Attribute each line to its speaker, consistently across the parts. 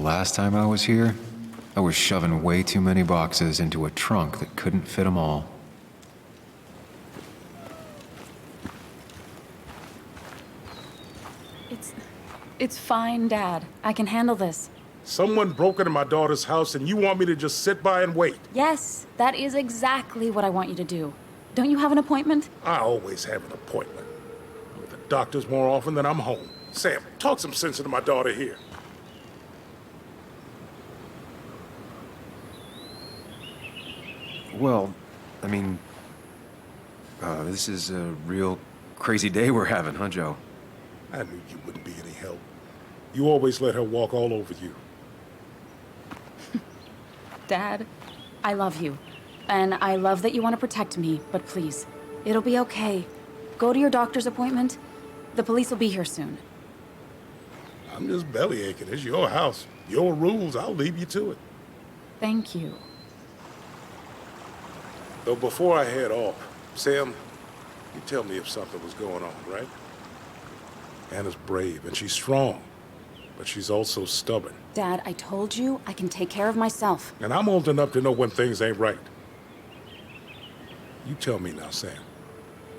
Speaker 1: The last time I was here, I was shoving way too many boxes into a trunk that couldn't fit them all.
Speaker 2: It's fine, Dad. I can handle this.
Speaker 3: Someone broke into my daughter's house and you want me to just sit by and wait?
Speaker 2: Yes, that is exactly what I want you to do. Don't you have an appointment?
Speaker 3: I always have an appointment. I'm at the doctor's more often than I'm home. Sam, talk some sense into my daughter here.
Speaker 1: Well, I mean, this is a real crazy day we're having, huh, Joe?
Speaker 3: I knew you wouldn't be any help. You always let her walk all over you.
Speaker 2: Dad, I love you. And I love that you want to protect me, but please, it'll be okay. Go to your doctor's appointment. The police will be here soon.
Speaker 3: I'm just belly aching. It's your house. Your rules. I'll leave you to it.
Speaker 2: Thank you.
Speaker 3: Though before I head off, Sam, you tell me if something was going on, right? Anna's brave and she's strong, but she's also stubborn.
Speaker 2: Dad, I told you I can take care of myself.
Speaker 3: And I'm old enough to know when things ain't right. You tell me now, Sam.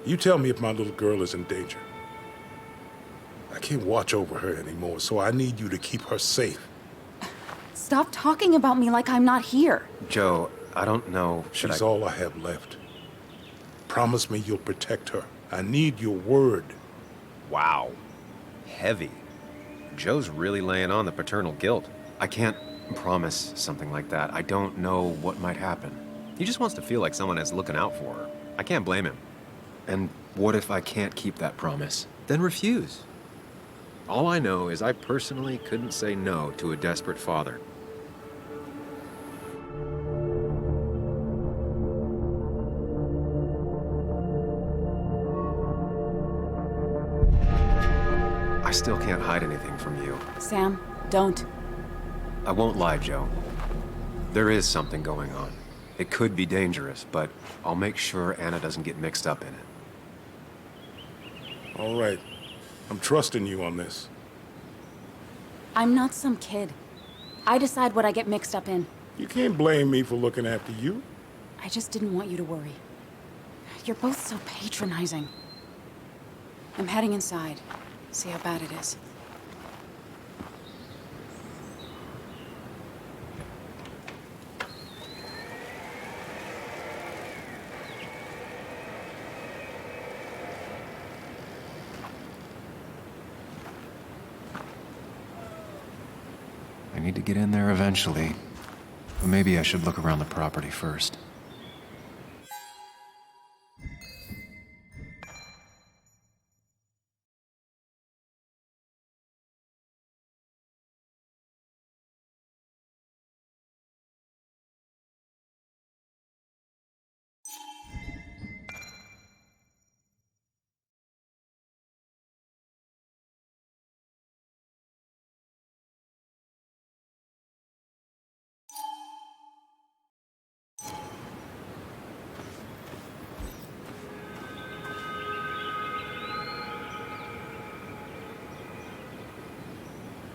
Speaker 3: You tell me if my little girl is in danger. I can't watch over her anymore, so I need you to keep her safe.
Speaker 2: Stop talking about me like I'm not here.
Speaker 1: Joe, I don't know.
Speaker 3: She's all I have left. Promise me you'll protect her. I need your word.
Speaker 4: Wow. Heavy. Joe's really laying on the paternal guilt.
Speaker 1: I can't promise something like that. I don't know what might happen.
Speaker 4: He just wants to feel like someone is looking out for her. I can't blame him.
Speaker 1: And what if I can't keep that promise?
Speaker 4: Then refuse. All I know is I personally couldn't say no to a desperate father.
Speaker 1: I still can't hide anything from you.
Speaker 2: Sam, don't.
Speaker 1: I won't lie, Joe. There is something going on. It could be dangerous, but I'll make sure Anna doesn't get mixed up in it.
Speaker 3: All right. I'm trusting you on this.
Speaker 2: I'm not some kid. I decide what I get mixed up in.
Speaker 3: You can't blame me for looking after you.
Speaker 2: I just didn't want you to worry. You're both so patronizing. I'm heading inside. See how bad it is.
Speaker 1: I need to get in there eventually. But maybe I should look around the property first.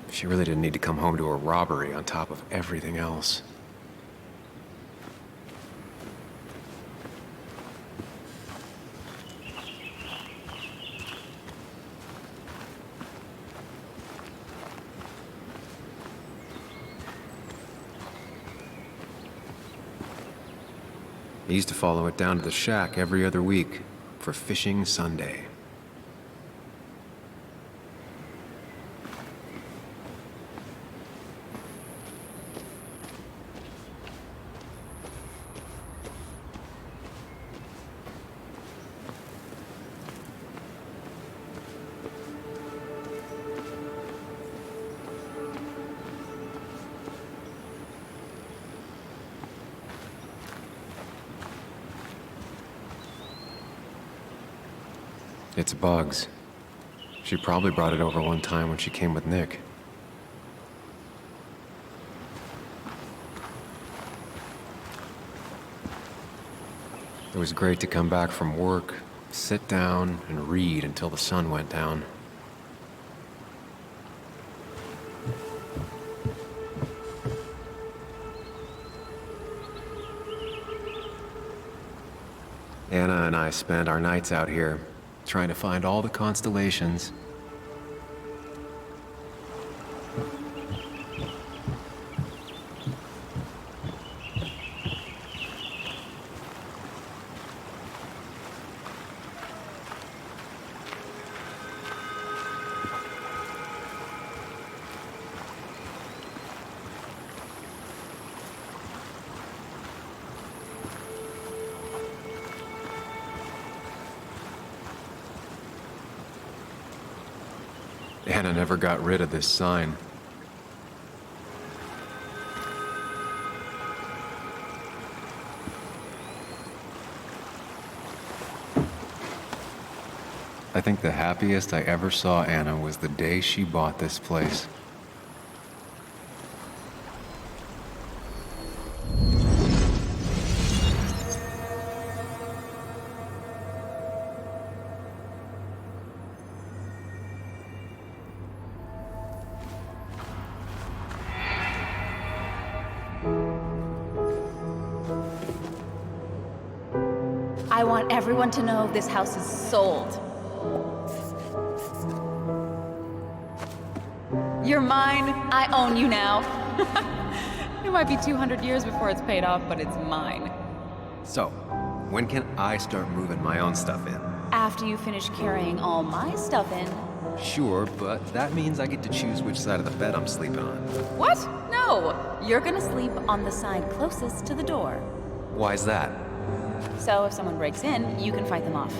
Speaker 1: She really didn't need to come home to a robbery on top of everything else. I used to follow it down to the shack every other week for fishing Sunday. It's bugs. She probably brought it over one time when she came with Nick. It was great to come back from work, sit down, and read until the sun went down. Anna and I spend our nights out here, trying to find all the constellations. Anna never got rid of this sign. I think the happiest I ever saw Anna was the day she bought this place.
Speaker 2: I want everyone to know this house is sold. You're mine. I own you now. It might be 200 years before it's paid off, but it's mine.
Speaker 1: So, when can I start moving my own stuff in?
Speaker 2: After you finish carrying all my stuff in.
Speaker 1: Sure, but that means I get to choose which side of the bed I'm sleeping on.
Speaker 2: What? No! You're gonna sleep on the side closest to the door.
Speaker 1: Why's that?
Speaker 2: So if someone breaks in, you can fight them off.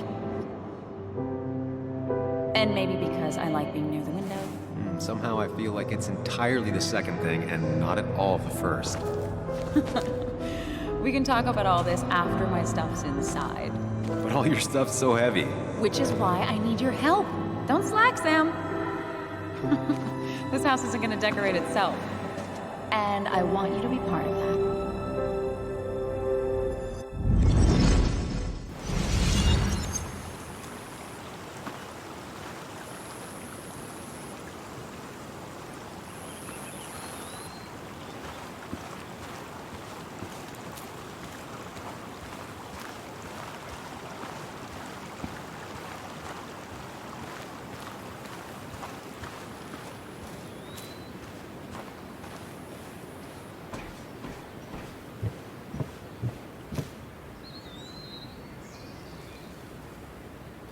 Speaker 2: And maybe because I like being near the window.
Speaker 1: Somehow I feel like it's entirely the second thing and not at all the first.
Speaker 2: We can talk about all this after my stuff's inside.
Speaker 1: But all your stuff's so heavy.
Speaker 2: Which is why I need your help. Don't slack, Sam. This house isn't gonna decorate itself. And I want you to be part of that.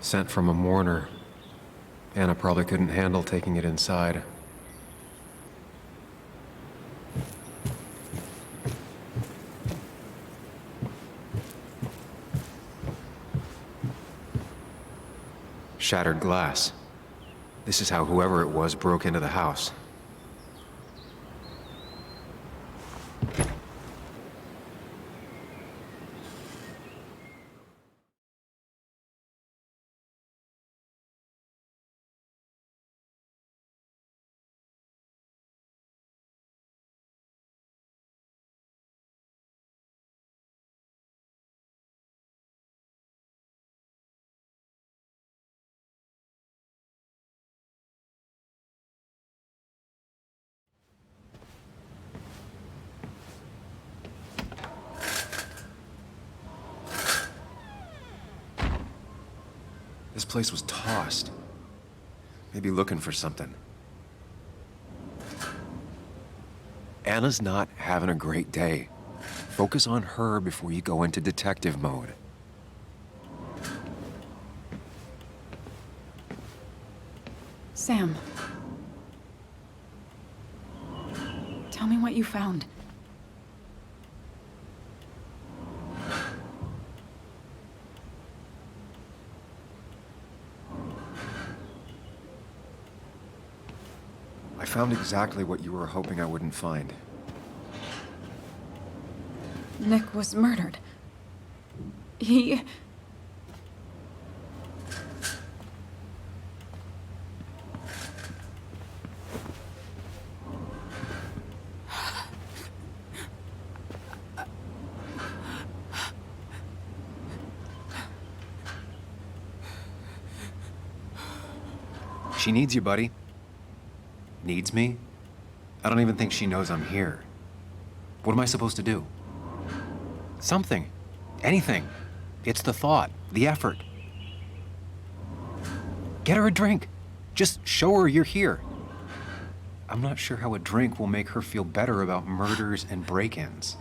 Speaker 1: Sent from a mourner. Anna probably couldn't handle taking it inside. Shattered glass. This is how whoever it was broke into the house. This place was tossed. Maybe looking for something. Anna's not having a great day. Focus on her before you go into detective mode.
Speaker 2: Sam. Tell me what you found.
Speaker 1: I found exactly what you were hoping I wouldn't find.
Speaker 2: Nick was murdered. He...
Speaker 1: She needs you, buddy. Needs me? I don't even think she knows I'm here. What am I supposed to do? Something. Anything. It's the thought, the effort. Get her a drink. Just show her you're here. I'm not sure how a drink will make her feel better about murders and break-ins.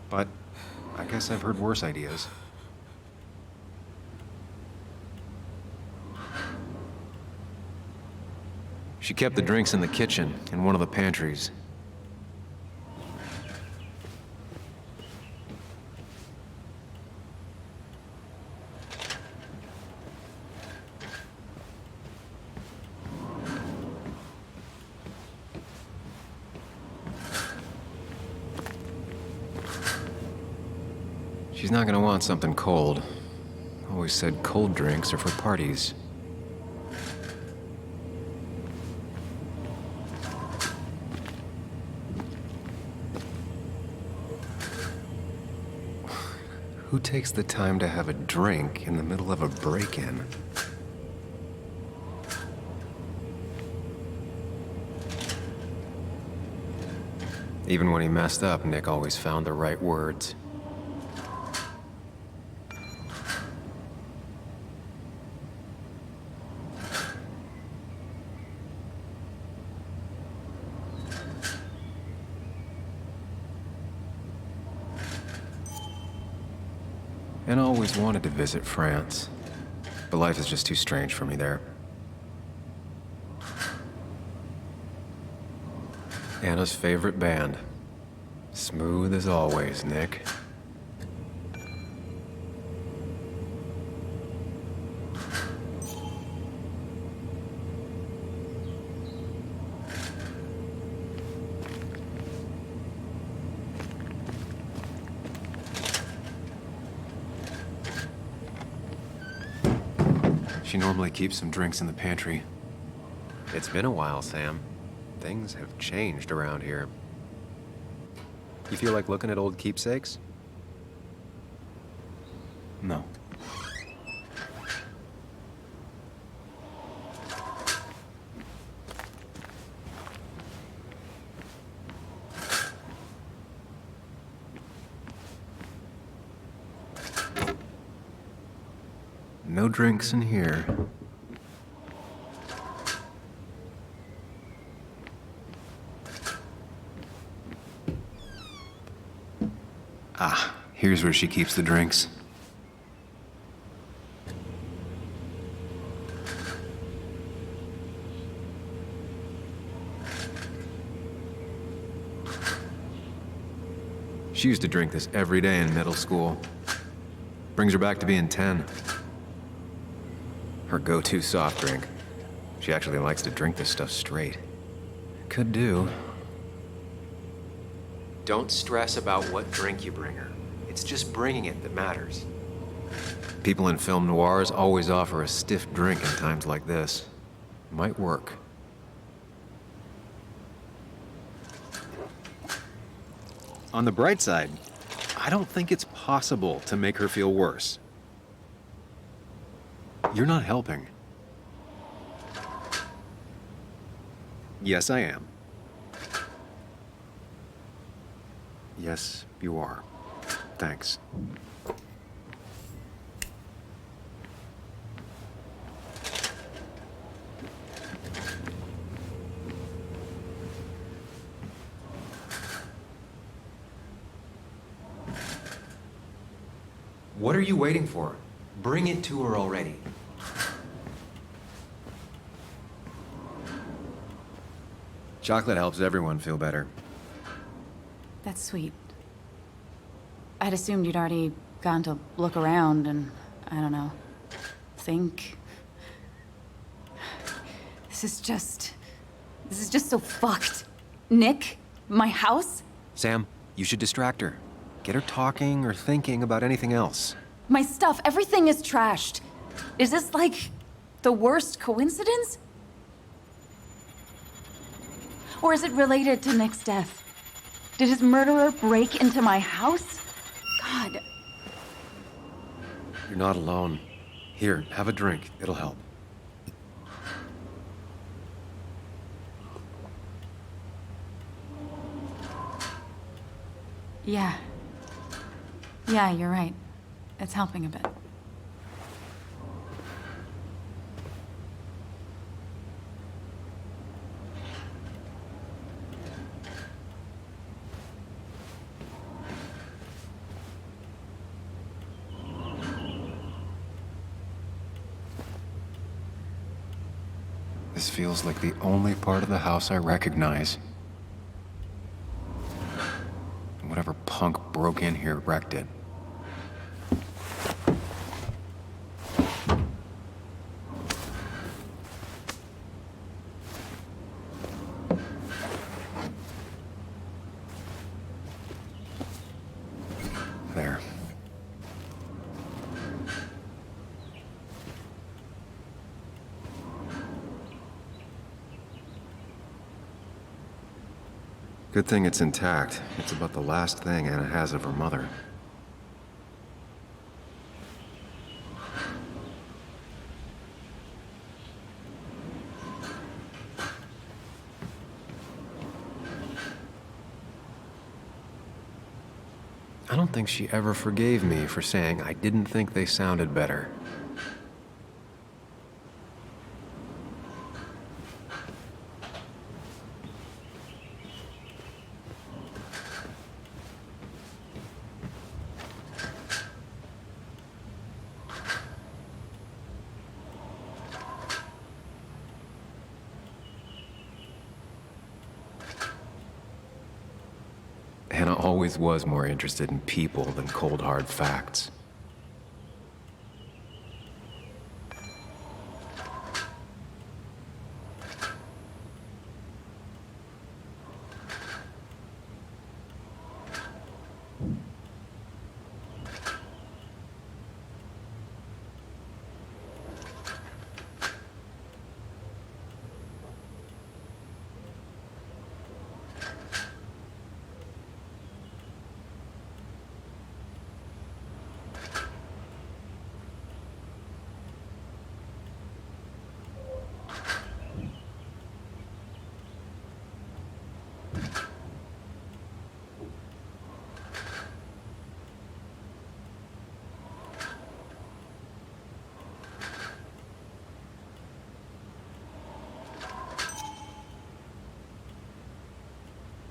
Speaker 1: But I guess I've heard worse ideas. She kept the drinks in the kitchen, in one of the pantries. She's not gonna want something cold. Always said cold drinks are for parties. Who takes the time to have a drink in the middle of a break-in? Even when he messed up, Nick always found the right words. And I always wanted to visit France, but life is just too strange for me there. Anna's favorite band. Smooth as always, Nick. She normally keeps some drinks in the pantry. It's been a while, Sam. Things have changed around here. You feel like looking at old keepsakes? No. No drinks in here. Ah, here's where she keeps the drinks. She used to drink this every day in middle school. Brings her back to being 10. Her go-to soft drink. She actually likes to drink this stuff straight. Could do. Don't stress about what drink you bring her. It's just bringing it that matters. People in film noirs always offer a stiff drink in times like this. Might work. On the bright side, I don't think it's possible to make her feel worse. You're not helping. Yes, I am. Yes, you are. Thanks. What are you waiting for? Bring it to her already. Chocolate helps everyone feel better.
Speaker 2: That's sweet. I'd assumed you'd already gone to look around and, I don't know, think. This is just so fucked. Nick? My house?
Speaker 1: Sam, you should distract her. Get her talking or thinking about anything else.
Speaker 2: My stuff, everything is trashed. Is this like the worst coincidence? Or is it related to Nick's death? Did his murderer break into my house? God.
Speaker 1: You're not alone. Here, have a drink. It'll help.
Speaker 2: Yeah. Yeah, you're right. It's helping a bit.
Speaker 1: This feels like the only part of the house I recognize. Whatever punk broke in here wrecked it. There. Good thing it's intact. It's about the last thing Anna has of her mother. I don't think she ever forgave me for saying I didn't think they sounded better. Anna always was more interested in people than cold, hard facts.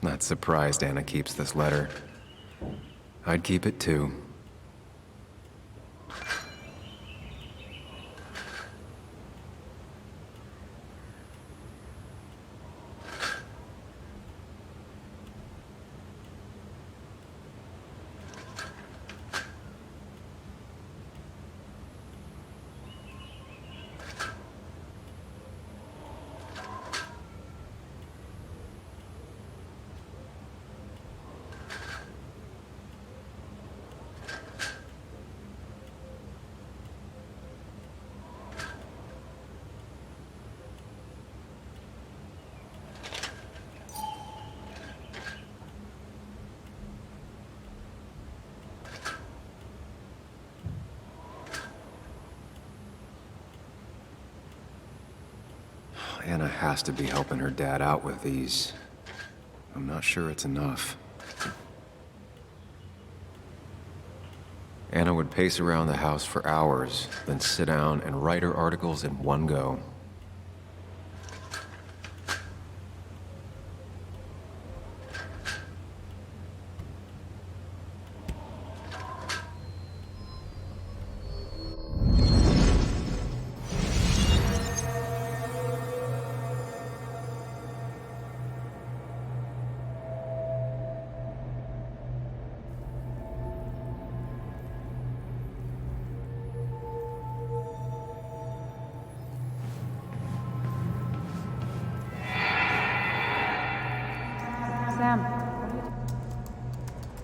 Speaker 1: Not surprised Anna keeps this letter. I'd keep it too. Anna has to be helping her dad out with these. I'm not sure it's enough. Anna would pace around the house for hours, then sit down and write her articles in one go.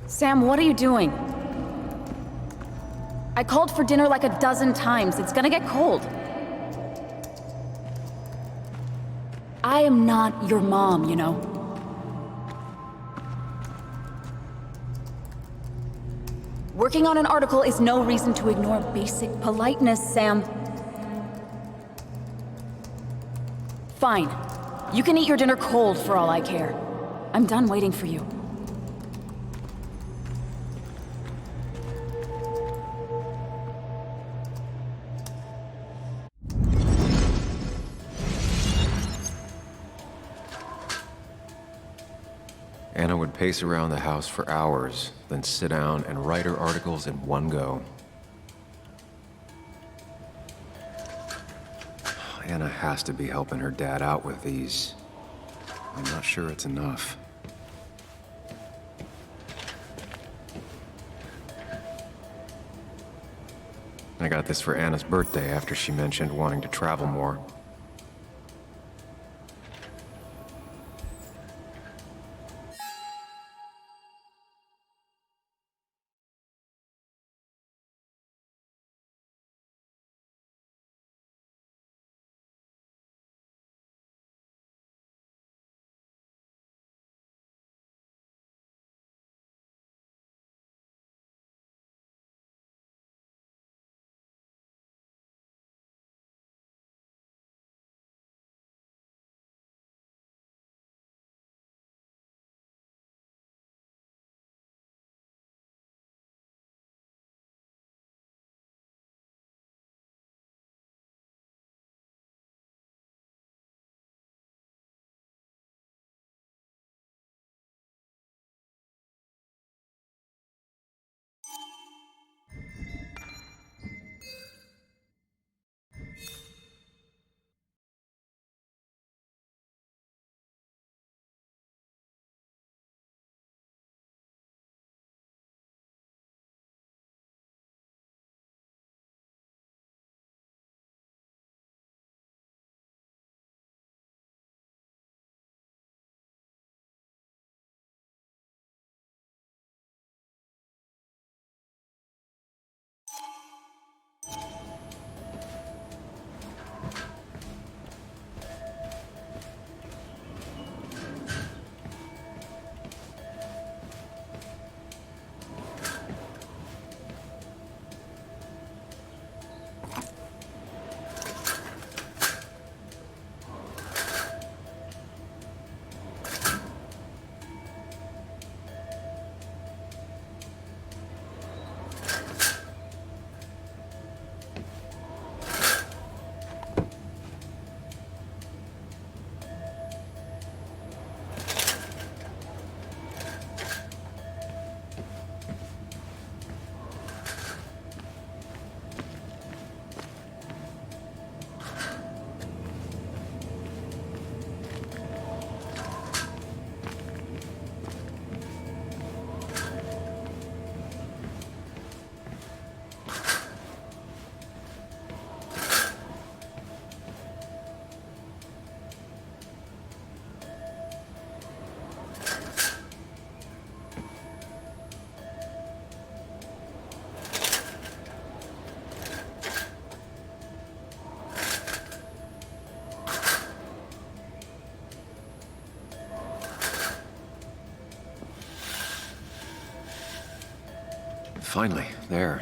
Speaker 2: Sam, what are you doing? I called for dinner like a dozen times. It's gonna get cold. I am not your mom, you know. Working on an article is no reason to ignore basic politeness, Sam. Fine. You can eat your dinner cold for all I care. I'm done waiting for you.
Speaker 1: Anna would pace around the house for hours, then sit down and write her articles in one go. Anna has to be helping her dad out with these. I'm not sure it's enough. I got this for Anna's birthday after she mentioned wanting to travel more. Finally, there.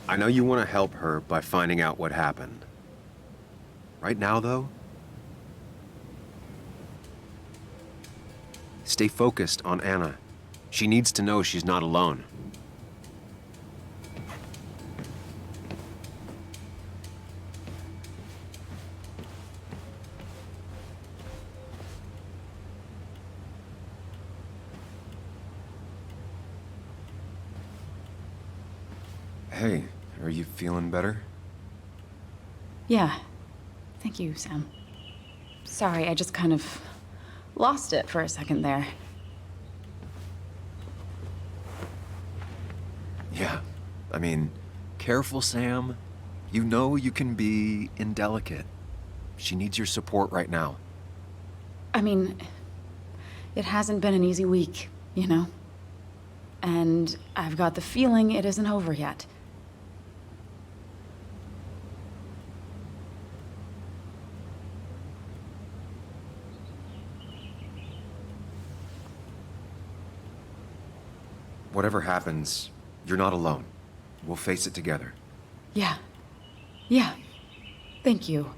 Speaker 1: I know you want to help her by finding out what happened. Right now, though, stay focused on Anna. She needs to know she's not alone. Hey, are you feeling better?
Speaker 2: Yeah. Thank you, Sam. Sorry, I just kind of lost it for a second there.
Speaker 1: Yeah. I mean, careful, Sam. You know you can be indelicate. She needs your support right now.
Speaker 2: I mean, it hasn't been an easy week, you know? And I've got the feeling it isn't over yet.
Speaker 1: Whatever happens, you're not alone. We'll face it together.
Speaker 2: Yeah. Yeah. Thank you.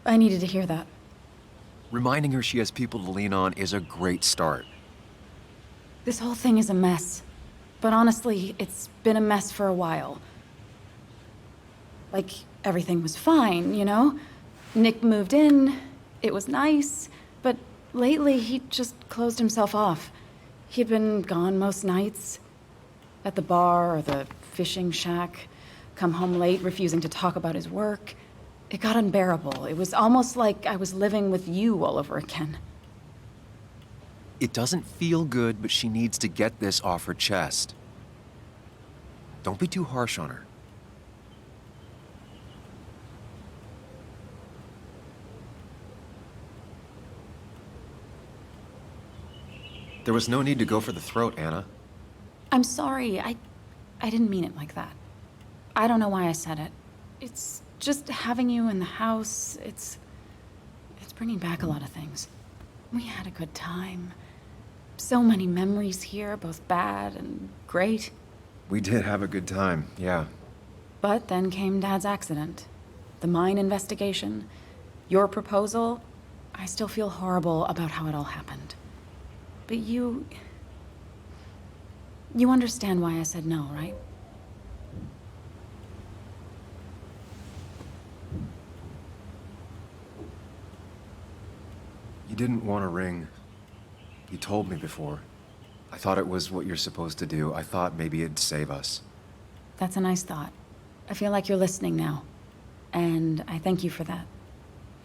Speaker 2: I needed to hear that.
Speaker 1: Reminding her she has people to lean on is a great start.
Speaker 2: This whole thing is a mess. But honestly, it's been a mess for a while. Like, everything was fine, you know? Nick moved in, it was nice, but lately he just closed himself off. He'd been gone most nights. At the bar or the fishing shack. Come home late, refusing to talk about his work. It got unbearable. It was almost like I was living with you all over again.
Speaker 1: It doesn't feel good, but she needs to get this off her chest. Don't be too harsh on her. There was no need to go for the throat, Anna.
Speaker 2: I'm sorry. I didn't mean it like that. I don't know why I said it. It's just having you in the house. It's bringing back a lot of things. We had a good time. So many memories here, both bad and great.
Speaker 1: We did have a good time, yeah.
Speaker 2: But then came Dad's accident. The mine investigation. Your proposal. I still feel horrible about how it all happened. But you understand why I said no, right?
Speaker 1: You didn't want a ring. You told me before. I thought it was what you're supposed to do. I thought maybe it'd save us.
Speaker 2: That's a nice thought. I feel like you're listening now. And I thank you for that.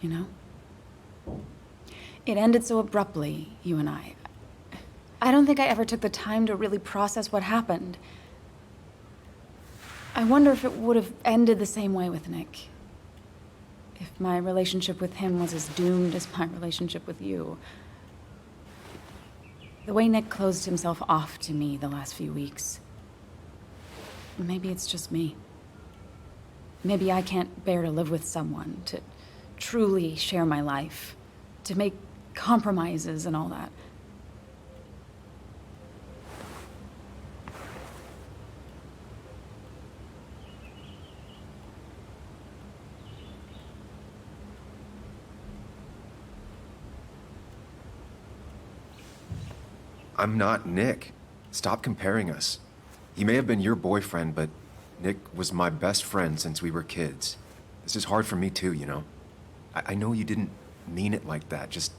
Speaker 2: You know? It ended so abruptly, you and I. I don't think I ever took the time to really process what happened. I wonder if it would have ended the same way with Nick. If my relationship with him was as doomed as my relationship with you. The way Nick closed himself off to me the last few weeks. Maybe it's just me. Maybe I can't bear to live with someone, to truly share my life, to make compromises and all that.
Speaker 1: I'm not Nick. Stop comparing us. He may have been your boyfriend, but Nick was my best friend since we were kids. This is hard for me too, you know? I know you didn't mean it like that. Just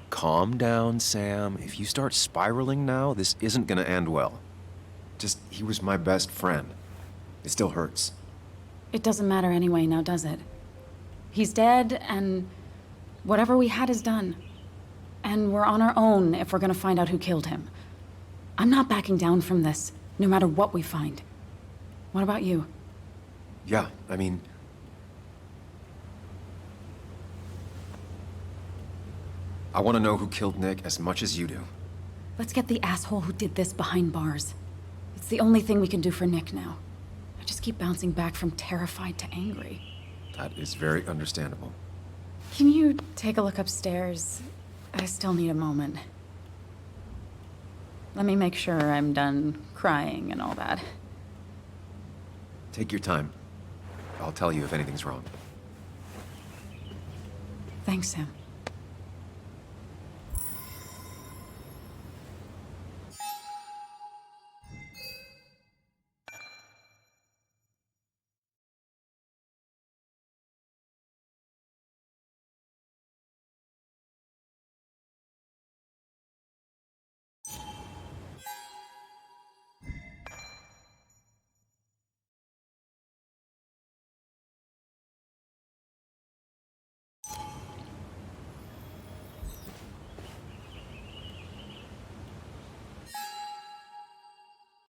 Speaker 1: calm down, Sam. If you start spiraling now, this isn't gonna end well. Just, he was my best friend. It still hurts.
Speaker 2: It doesn't matter anyway now, does it? He's dead, and whatever we had is done. And we're on our own if we're gonna find out who killed him. I'm not backing down from this, no matter what we find. What about you?
Speaker 1: Yeah, I mean... I want to know who killed Nick as much as you do.
Speaker 2: Let's get the asshole who did this behind bars. It's the only thing we can do for Nick now. I just keep bouncing back from terrified to angry.
Speaker 1: That is very understandable.
Speaker 2: Can you take a look upstairs? I still need a moment. Let me make sure I'm done crying and all that.
Speaker 1: Take your time. I'll tell you if anything's wrong.
Speaker 2: Thanks, Sam.